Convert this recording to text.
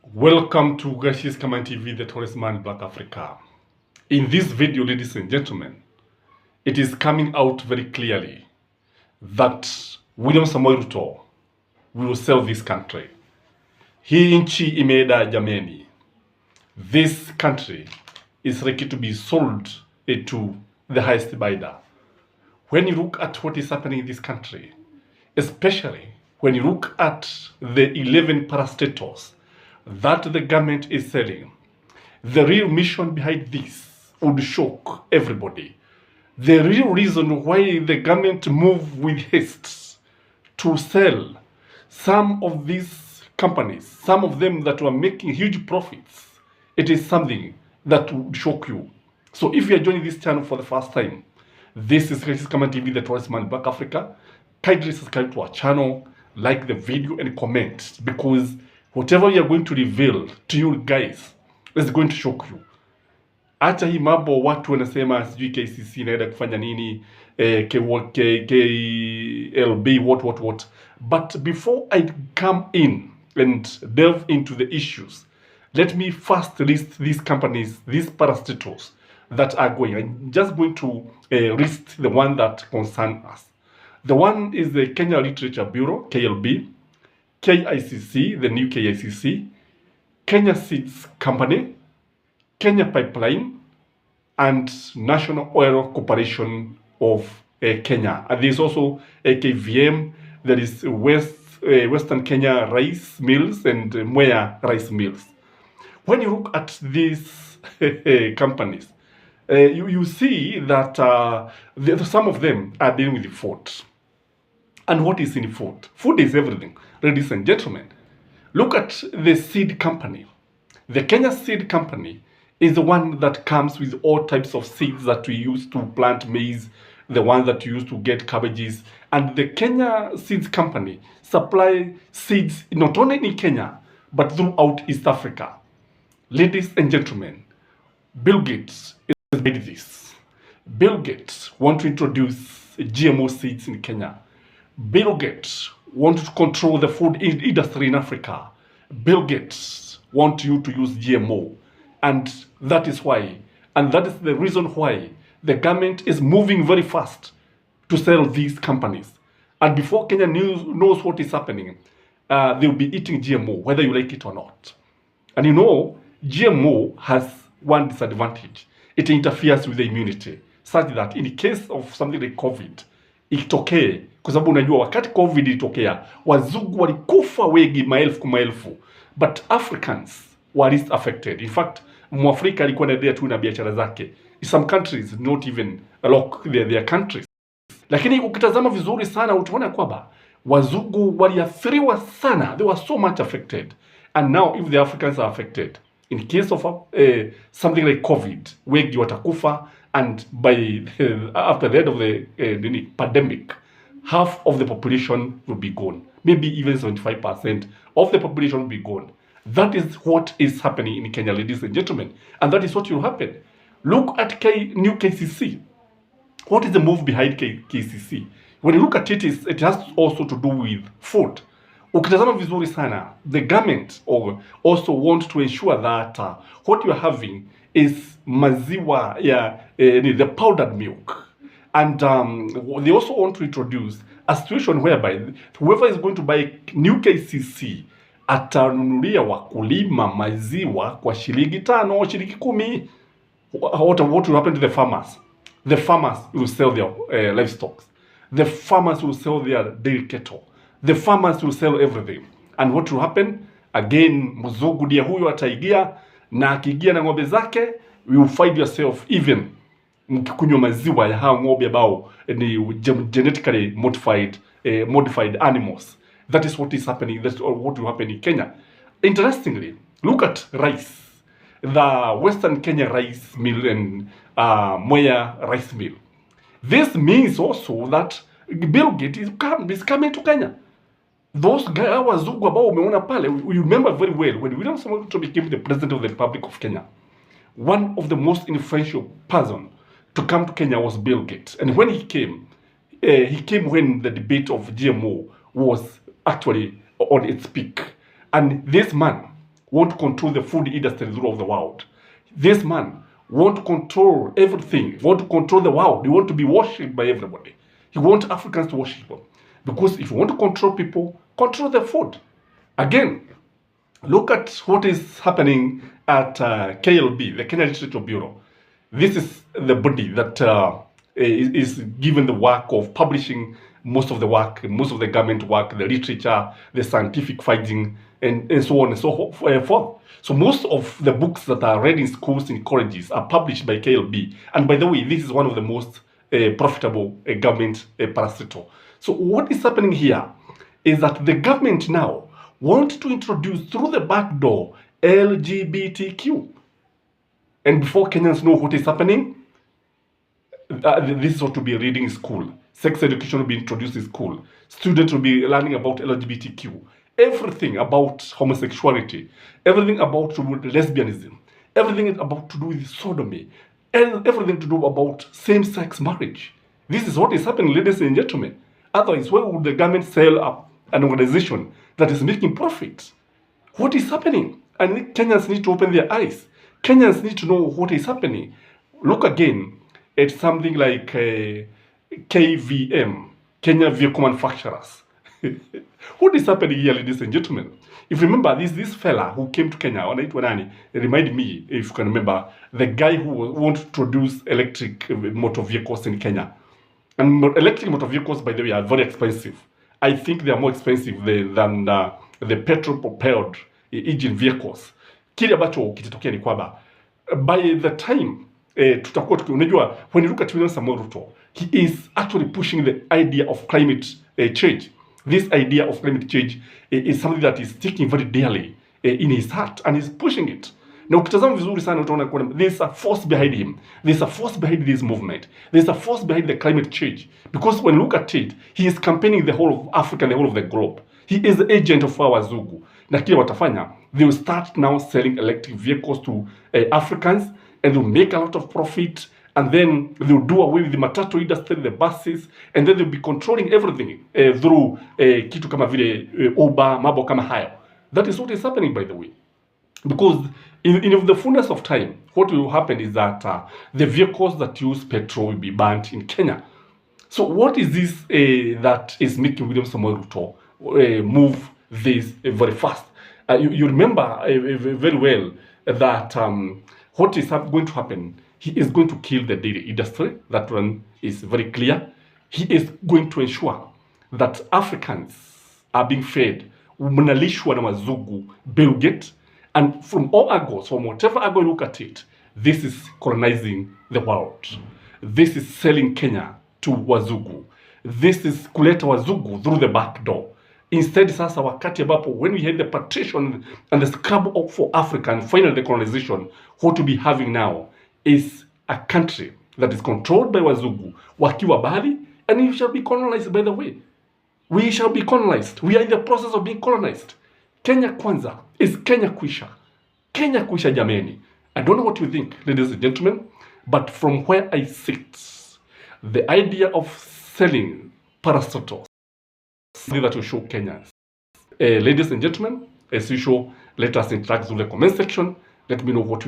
Welcome to Gachie Skyman TV, the tallest man in Black Africa. In this video, ladies and gentlemen, it is coming out very clearly that William Samoei Ruto will sell this country. Hii nchi imeenda jameni. This country is ready to be sold to the highest bidder. When you look at what is happening in this country, especially when you look at the 11 parastotals that the government is selling, the real mission behind this would shock everybody. The real reason why the government moved with haste to sell some of these companies, some of them that were making huge profits, it is something that would shock you. So if you are joining this channel for the first time, this is Gachie Skyman TV, the tallest man in Black Africa. Kindly subscribe to our channel, like the video and comment, because whatever we are going to reveal to you guys is going to shock you. Acha hii mambo watu wanasema sijui KCC inaenda kufanya nini, KLB, what. But before I come in and delve into the issues, let me first list these companies, these parastotals that are going. I'm just going to list the one that concern us. The one is the Kenya Literature Bureau, KLB, KICC, the new KICC, Kenya Seeds Company, Kenya Pipeline, and National Oil Corporation of Kenya. And there's also KVM, there is Western Kenya Rice Mills and Mwea Rice Mills. When you look at these companies, you see that some of them are dealing with the food. And what is in food? Food is everything, ladies and gentlemen. Look at the seed company. The Kenya Seed Company is the one that comes with all types of seeds that we use to plant maize, the one that we use to get cabbages. And the Kenya Seeds Company supply seeds not only in Kenya, but throughout East Africa. Ladies and gentlemen, Bill Gates is made this. Bill Gates wants to introduce GMO seeds in Kenya. Bill Gates wants to control the food industry in Africa. Bill Gates wants you to use GMO. And that is why, and that is the reason why the government is moving very fast to sell these companies. And before Kenya knows what is happening, they'll be eating GMO, whether you like it or not. And you know, GMO has one disadvantage. It interferes with the immunity, such that in the case of something like COVID, itokee, kwa sababu unajua wakati COVID ilitokea, wazungu walikufa wengi maelfu, but Africans were least affected. In fact, Mwafrika alikuwa anaendelea tu na biashara zake. Some countries not even lock their countries. Lakini ukitazama vizuri sana utaona kwamba wazungu waliathiriwa sana. They were so much affected. And now if the Africans are affected, in case of something like COVID, wengi watakufa, and by after the end of the pandemic, half of the population will be gone. Maybe even 75% of the population will be gone. That is what is happening in Kenya, ladies and gentlemen. And that is what will happen. Look at new KCC. What is the move behind KCC? When you look at it, it has also to do with food. Ukitazama vizuri sana, the government also want to ensure that what you are having is maziwa, the powdered milk. And they also want to introduce a situation whereby whoever is going to buy new KCC atanunulia wakulima maziwa kwa shilingi 5, shilingi 10. What will happen to the farmers? The farmers will sell their livestock. The farmers will sell their dairy cattle. The farmers will sell everything. And what will happen? Again, mzungu ndiye huyo ataigia, na akigia na ng'ombe zake, you will find yourself even mkikunywa maziwa ya hao ng'ombe ambao ni genetically modified animals. That is what is happening. That's what will happen in Kenya. Interestingly, look at rice. The Western Kenya Rice Mill and Mwea Rice Mill. This means also that Bill Gates is coming to Kenya. Those guys wazungu ambao umeona pale, you remember very well when William Samoei Ruto became the president of the Republic of Kenya. One of the most influential person to come to Kenya was Bill Gates. And when he came when the debate of GMO was actually on its peak. And this man want to control the food industry throughout the world. This man want to control everything, want to control the world. He want to be worshipped by everybody. He wants Africans to worship him. Because if you want to control people, control the food. Again, look at what is happening at KLB, the Kenya Literature Bureau. This is the body that is given the work of publishing most of the work, most of the government work, the literature, the scientific finding, and so on and so forth. So most of the books that are read in schools and colleges are published by KLB. And by the way, this is one of the most profitable government parastatal. So what is happening here is that the government now wants to introduce through the back door LGBTQ. And before Kenyans know what is happening, this is what to be reading in school. Sex education will be introduced in school. Students will be learning about LGBTQ. Everything about homosexuality, everything about lesbianism, everything about to do with sodomy, and everything to do about same-sex marriage. This is what is happening, ladies and gentlemen. Otherwise, why would the government sell up an organization that is making profit? What is happening? And Kenyans need to open their eyes. Kenyans need to know what is happening. Look again at something like KVM, Kenya Vehicle Manufacturers. What is happening here, ladies and gentlemen? If you remember, this fella who came to Kenya, it reminded me, if you can remember, the guy who wanted to produce electric motor vehicles in Kenya. And electric motor vehicles, by the way, are very expensive. I think they are more expensive than the petrol-propelled engine vehicles. Kile ambacho kitatokea ni kwamba by the time tutakuwa unajua, when you look at William Samoei Ruto, he is actually pushing the idea of climate change. This idea of climate change is something that is taking very dearly in his heart, and he's pushing it. Na ukitazama vizuri sana utaona kwa there's a force behind him. There's a force behind this movement. There's a force behind the climate change. Because when you look at it, he is campaigning the whole of Africa and the whole of the globe. He is the agent of our Wazungu. Na kile watafanya, they will start now selling electric vehicles to Africans, and they'll make a lot of profit, and then they'll do away with the matatu industry, the buses, and then they'll be controlling everything through kitu kama vile Uber, mambo kama hayo. That is what is happening, by the way. Because in the fullness of time, what will happen is that the vehicles that use petrol will be banned in Kenya. So what is this that is making William Samoei Ruto move this very fast? You remember very well that what is going to happen, he is going to kill the dairy industry. That one is very clear. He is going to ensure that Africans are being fed mnalishwa na wazungu Belgate. And from all angles, from whatever angle you look at it, this is colonizing the world. This is selling Kenya to wazungu. This is kuleta wazungu through the back door. Instead, sasa wakati ambapo, when we had the partition and the scrabble for Africa and finally the colonization, what we be having now is a country that is controlled by wazungu, wakiwa bahari, and we shall be colonized, by the way. We shall be colonized. We are in the process of being colonized. Kenya kwanza is Kenya kuisha. Kenya kuisha jameni. I don't know what you think, ladies and gentlemen, but from where I sit, the idea of selling parastotals, that will show Kenyans. Ladies and gentlemen, as usual, let us interact through the comment section. Let me know what you think.